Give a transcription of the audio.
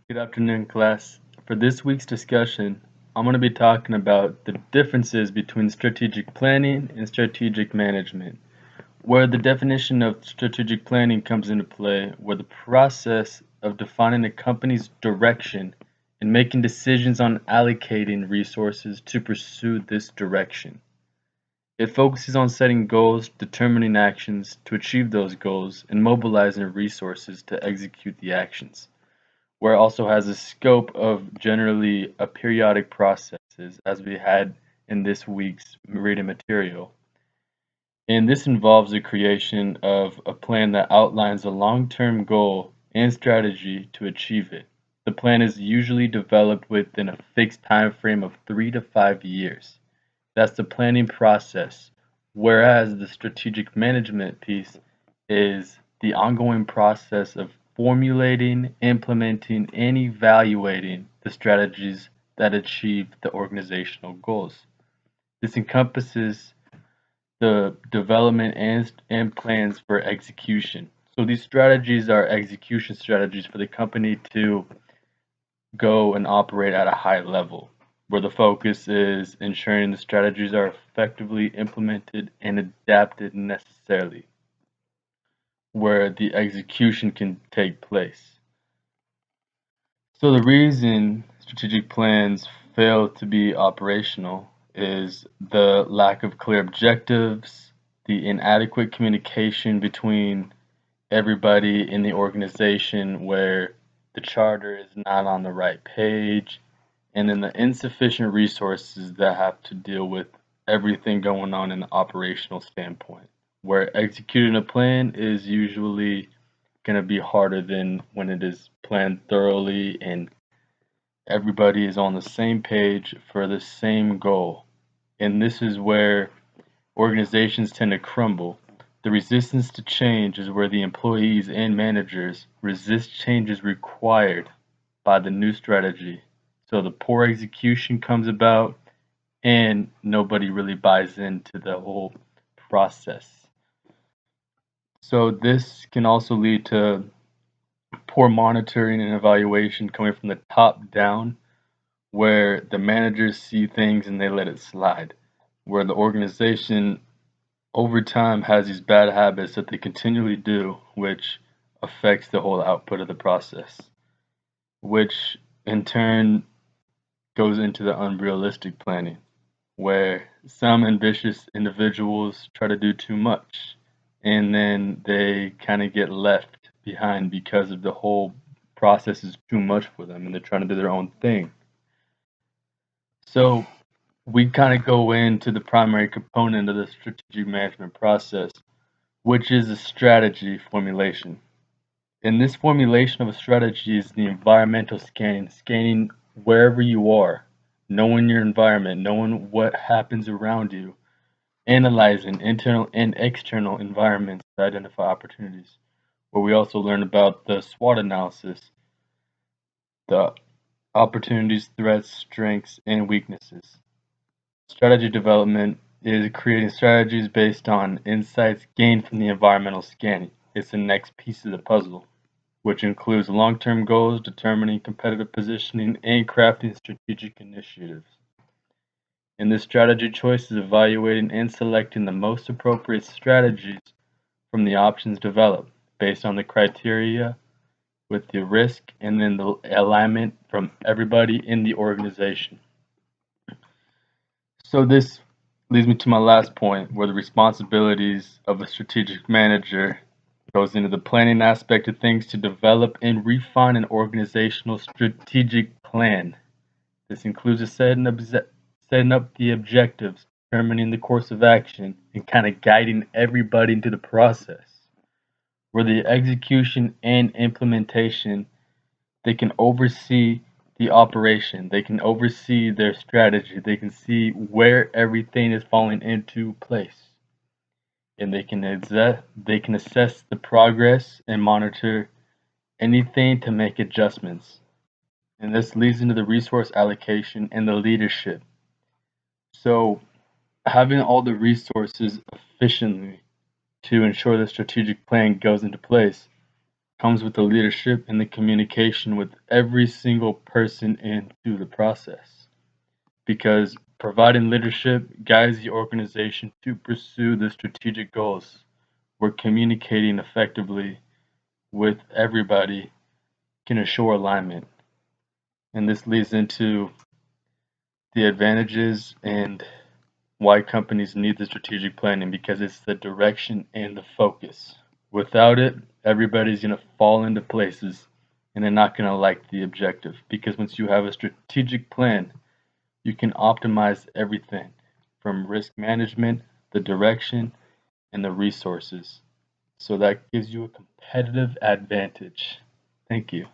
Good afternoon, class. For this week's discussion, I'm going to be talking about the differences between strategic planning and strategic management, where the definition of strategic planning comes into play, where the process of defining a company's direction and making decisions on allocating resources to pursue this direction. It focuses on setting goals, determining actions to achieve those goals, and mobilizing resources to execute the actions where it also has a scope of generally a periodic processes as we had in this week's reading material. And this involves the creation of a plan that outlines a long-term goal and strategy to achieve it. The plan is usually developed within a fixed time frame of 3 to 5 years. That's the planning process, whereas the strategic management piece is the ongoing process of formulating, implementing, and evaluating the strategies that achieve the organizational goals. This encompasses the development and plans for execution. So these strategies are execution strategies for the company to go and operate at a high level, where the focus is ensuring the strategies are effectively implemented and adapted necessarily, where the execution can take place. So the reason strategic plans fail to be operational is the lack of clear objectives, the inadequate communication between everybody in the organization where the charter is not on the right page, and then the insufficient resources that have to deal with everything going on in the operational standpoint, where executing a plan is usually going to be harder than when it is planned thoroughly and everybody is on the same page for the same goal. And this is where organizations tend to crumble. The resistance to change is where the employees and managers resist changes required by the new strategy. So the poor execution comes about and nobody really buys into the whole process. So this can also lead to poor monitoring and evaluation coming from the top down, where the managers see things and they let it slide, where the organization over time has these bad habits that they continually do, which affects the whole output of the process, which in turn goes into the unrealistic planning, where some ambitious individuals try to do too much and then they kind of get left behind because of the whole process is too much for them and they're trying to do their own thing. So we kind of go into the primary component of the strategic management process, which is a strategy formulation. And this formulation of a strategy is the environmental scanning, scanning wherever you are, knowing your environment, knowing what happens around you, analyzing internal and external environments to identify opportunities. Where we also learn about the SWOT analysis, the opportunities, threats, strengths, and weaknesses. Strategy development is creating strategies based on insights gained from the environmental scanning. It's the next piece of the puzzle, which includes long-term goals, determining competitive positioning, and crafting strategic initiatives. In this strategy choice is evaluating and selecting the most appropriate strategies from the options developed based on the criteria with the risk and then the alignment from everybody in the organization. So this leads me to my last point, where the responsibilities of a strategic manager goes into the planning aspect of things to develop and refine an organizational strategic plan. This includes setting up the objectives, determining the course of action, and kind of guiding everybody into the process. Where the execution and implementation, they can oversee the operation, they can oversee their strategy, they can see where everything is falling into place, and they can assess the progress and monitor anything to make adjustments. And this leads into the resource allocation and the leadership. So having all the resources efficiently to ensure the strategic plan goes into place comes with the leadership and the communication with every single person into the process. Because providing leadership guides the organization to pursue the strategic goals. Where communicating effectively with everybody can assure alignment. And this leads into the advantages and why companies need the strategic planning, because it's the direction and the focus. Without it, everybody's going to fall into places and they're not going to like the objective, because once you have a strategic plan, you can optimize everything from risk management, the direction, and the resources. So that gives you a competitive advantage. Thank you.